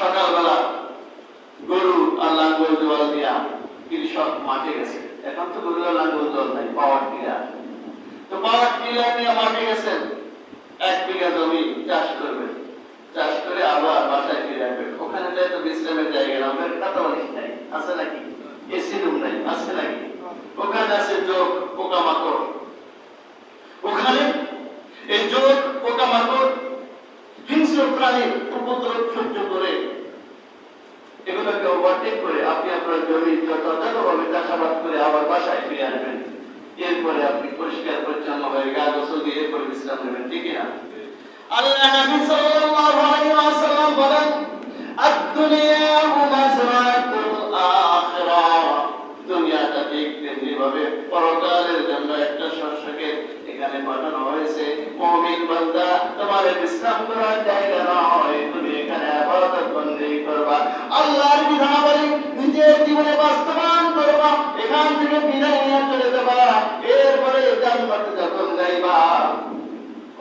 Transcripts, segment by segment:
সকালবেলা গরু আর লাঙ্গল জল দিয়া কৃষক মাঠে গেছে। এখন তো গরু আর লাঙ্গল জল নাই, পাওয়ার টিলার। তো পাওয়ার টিলার নিয়ে মাঠে গেছেন, 1 বিঘা জমি চাষ করবেন। চাষ করে আবার বাসায় ফিরে আসবেন। ওখানে যাই তো বিশ্রামের জায়গা না, ওখানে কাতাবালিশ নাই, আছে নাকি? এসি রুম নাই, আছে নাকি? ওখানে আছে জোক, পোকামাকড়। ওখানে এই জোক, পোকামাকড়, হিংস্র প্রাণীর উপদ্রব সহ্য করে এগুলোকে ওভারটেক করে আপনি আপনার জমি যথাযথভাবে চাষাবাদ করে আবার বাসায় ফিরে আসবেন। এরপরে আপনি পরিষ্কার পরিচ্ছন্ন হয়ে গা গোসল দিয়ে এরপরে বিশ্রাম নেবেন, ঠিক না? আল্লাহ নবী সাল্লাল্লাহু আলাইহি ওয়াসাল্লাম বলেন, আদ-দুনিয়া মাযরাতুল আখিরাহ। দুনিয়াটা দেখতে যেভাবে পরকালের জন্য একটা শস্যকে এখানে পাঠানো হয়েছে, মুমিন বান্দা তোমার বিশ্রাম করার জায়গা নয়, তুমি এখানে ইবাদত বন্দেগি করবা, আল্লাহর বিধানাবলী নিজের জীবনে বাস্তবায়ন করবা, এখান থেকে বিদায় নিয়ে চলে যাবা। এরপরে জান্নাতে যখন যাইবা,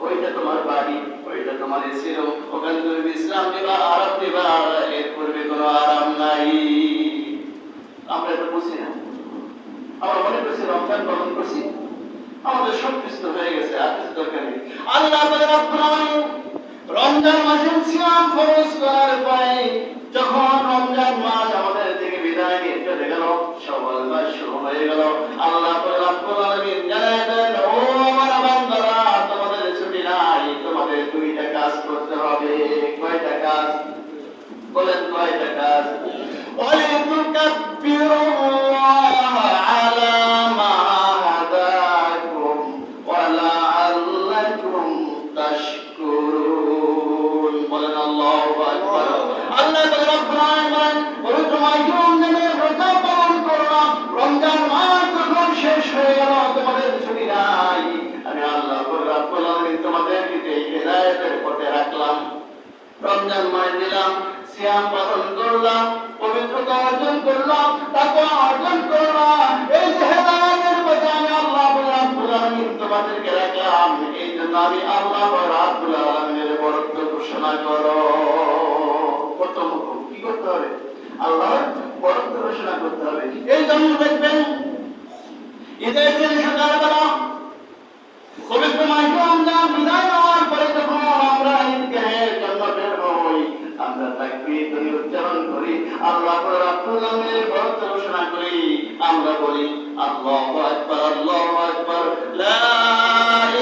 ওইটা তোমার বাড়ি, ওইটা তোমার এসি রুম, ওখানে তুমি বিশ্রাম নিবা, আরাম নিবা। এর পূর্বে কোনো আরাম নাই। আমরা এটা বুঝি না। আমরা মনে করছি রমজান পালন করছি, আমাদের সব কিছু হয়ে গেছে, আর কিছু দরকার নেই। আল্লাহ রাব্বুল আলামিন রমজান মাসের সিয়াম ফরজ করার পরে যখন রমজান মাস আমাদের থেকে বিদায় নিয়ে চলে গেল, শাওয়াল মাস শুরু হয়ে গেল, আল্লাহ রাব্বুল আলামিন জানায় দেন, ও আমার বান্দারা, তোমাদের ছুটি নাই, তোমাদের 2টা কাজ করতে হবে। কয়টা কাজ? বলেন কয়টা কাজ? ওয়ালিতুকাব্বিরুল্লাহ আলা মা হাদাকুম ওয়া লাআল্লাকুম তাশকুরুন। বলেন আল্লাহু আকবার। আল্লাহ রাব্বুল আলামিন পবিত্র মাসে রমজানের রোজা পালন করলাম, রমজান মাস যখন শেষ হয়ে গেল, তোমাদের ছুটি নাই, আমি আল্লাহ রাব্বুল আলামিন তোমাদেরকে এই হেদায়েতের পথে রাখলাম। রমজান মাস দিলাম, সিয়াম পালন করলাম, পবিত্রতা অর্জন করলাম, তাকওয়া অর্জন করলাম। এই যে হেদায়েতের পথে আমি আল্লাহ রাব্বুল আলামিন তোমাদেরকে রাখলাম, এই জন্য আমি আল্লাহ রাব্বুল আলামিনের বরত্ব ঘোষণা করো। প্রথম কি করতে হবে? আল্লাহর বরত্ব ঘোষণা করতে হবে। এই জন্য দেখবেন ঈদের দিন সকালবেলা পবিত্র মাসে রমজান বিদায় নেওয়ার পরে যখন আমরা ঈদগাহের জন্য বের হই, আমরা তাকবীর ধ্বনি উচ্চারণ করি, আল্লাহ রাব্বুল আলামিনের বরত্ব ঘোষণা করি। আমরা বলি আল্লাহু আকবার, আল্লাহু আকবার, লা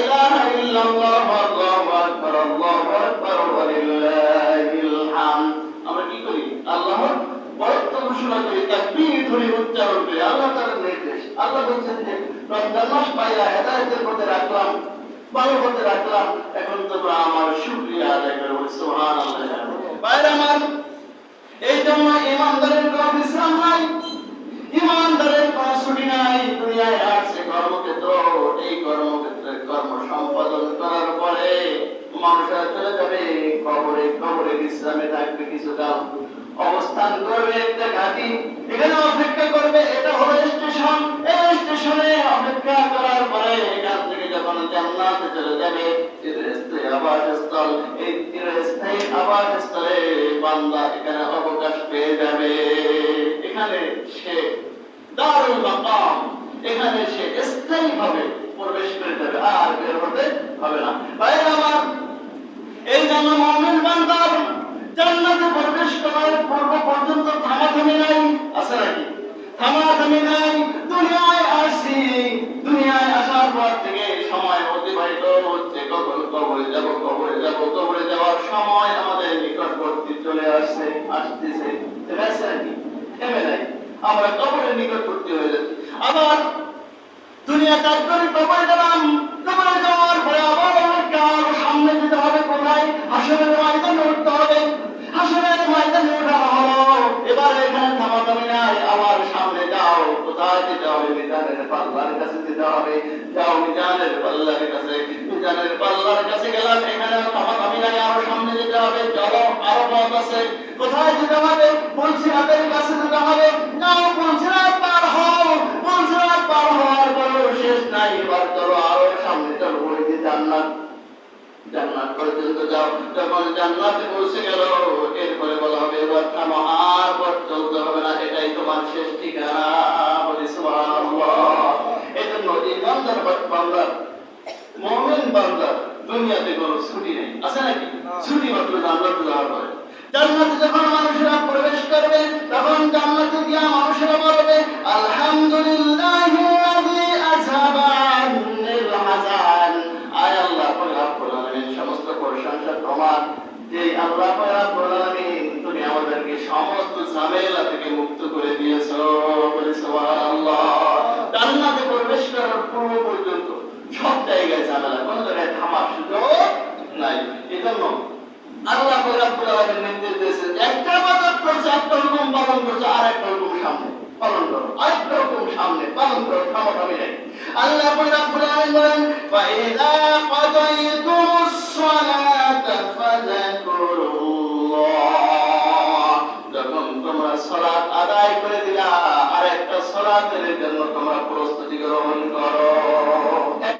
ইলাহা ইল্লাল্লাহ, আল্লাহু আকবার, আল্লাহু আকবার, ওয়া লিল্লাহিল হামদ। আমরা কি করি? আল্লাহর বরত্ব ঘোষণা করি, তাকবীর ধ্বনি উচ্চারণ করি। আল্লাহ তাআলার নির্দেশ। আল্লাহ বলেন যে রমজান মাস পাইয়া হেদায়েতের পথে রাখলাম, ভালো পথে রাখলাম, এখন তোমরা আমার শুকরিয়া আদায় করো। সুবহানাল্লাহ। ভাইরা আমার, এই জন্য ইমানদারের কোনো বিশ্রাম নাই, ইমানদারের কোনো ছুটি নাই। দুনিয়ায় আসছে কর্মক্ষেত্র, এই কর্মক্ষেত্রে কর্ম সম্পাদন করার পরে মানুষেরা চলে যাবে কবরে। কবরে বিশ্রামে থাকবে কিছুকাল, অবস্থান করবে একটা ঘাঁটি, এখানে অপেক্ষা করবে। এটা হলো স্টেশন। এই স্টেশনে অপেক্ষা করার পরে এখান থেকে যখন জান্নাতে চলে যাবে, চিরস্থায়ী আবাসস্থল, এই চিরস্থায়ী আবাসস্থলে বান্দা এখানে অবকাশ পেয়ে যাবে। এখানে সে দারুল মাকাম, এখানে সে স্থায়ীভাবে প্রবেশ করে যাবে, আর বের হতে হবে না। ভাইরা আমার, এই জন্য মুমিন বান্দার জান্নাতে প্রবেশ করার পূর্ব পর্যন্ত থামাথামি নাই, আছে নাকি? থামাথামি নাই। দুনিয়ায় আসছি, দুনিয়ায় আসার পর থেকে সময় অতিবাহিত হচ্ছে, কখন কবরে যাব, কবরে যাব, কবরে যাওয়ার সময় আমাদের নিকটবর্তী চলে আসছে, আসতেছে, আছে নাকি? থেমে নাই। আমরা কবরের নিকটবর্তী হয়ে যাচ্ছি। আবার দুনিয়া কাজ করে কবরে গেলাম, কবরে যাওয়ার পরে আবার সামনে যেতে হবে। কোথায়? হাসরের ময়দানে উঠতে হবে। হাসরের ময়দানে ওঠা হলো, এবার এখানে থামাথামি নাই, আবার সামনে যাও। কোথায় যেতে হবে? মিজানের পাল্লার কাছে যেতে হবে। যাও মিজানের পাল্লার কাছে। মিজানের পাল্লার কাছে গেলাম, এখানে থামাথামি নাই, আরো সামনে যেতে হবে। চলো, আরো পথ আছে। কোথায় যেতে হবে? পুলসিরাতের কাছে যেতে হবে। যাও, পুলসিরাত পার হও। পুলসিরাত পার হওয়ার পরেও শেষ নাই, এবার চলো আরো সামনে, চলো বলে যে জান্নাত। জান্নাত পর্যন্ত যাও। যখন জান্নাতে পৌঁছে গেল, এরপরে বলা হবে জান্নাতে যখন মানুষেরা প্রবেশ করবে তখন জান্নাতে গিয়ে মানুষেরা বলবে আলহামদুলিল্লাহিল্লাযী আযহাবা আন্নিল হাযান। আয় আল্লাহ রাব্বুল আলামিন, সমস্ত প্রশংসা তোমার, যে আল্লাহ রাব্বুল আলামিন তুমি আমাদেরকে সমস্ত ঝামেলা থেকে মুক্ত করে দিয়েছো। বলে সুবহানাল্লাহ। জান্নাতে প্রবেশ করার পূর্ব পর্যন্ত সব জায়গায় ঝামেলা, কোনো জায়গায় থামার সুযোগ নাই। এজন্য আল্লাহ রাব্বুল আলামিন নির্দেশ দিয়েছেন, একটা ইবাদত করছে একটা হুকুম পালন করছে, আর একটা হুকুম সামনে পালন করো, আরেকটা হুকুম সামনে পালন করো, থামাথামি নাই। আল্লাহ রাব্বুল আলামিন বলেন ফাইযা কাদাইতুমুস সালাতা ফাযাকুরুল্লাহ, যখন তোমরা সালাত আদায় করে দিলা আরেকটা সালাতের জন্য তোমরা প্রস্তুতি গ্রহণ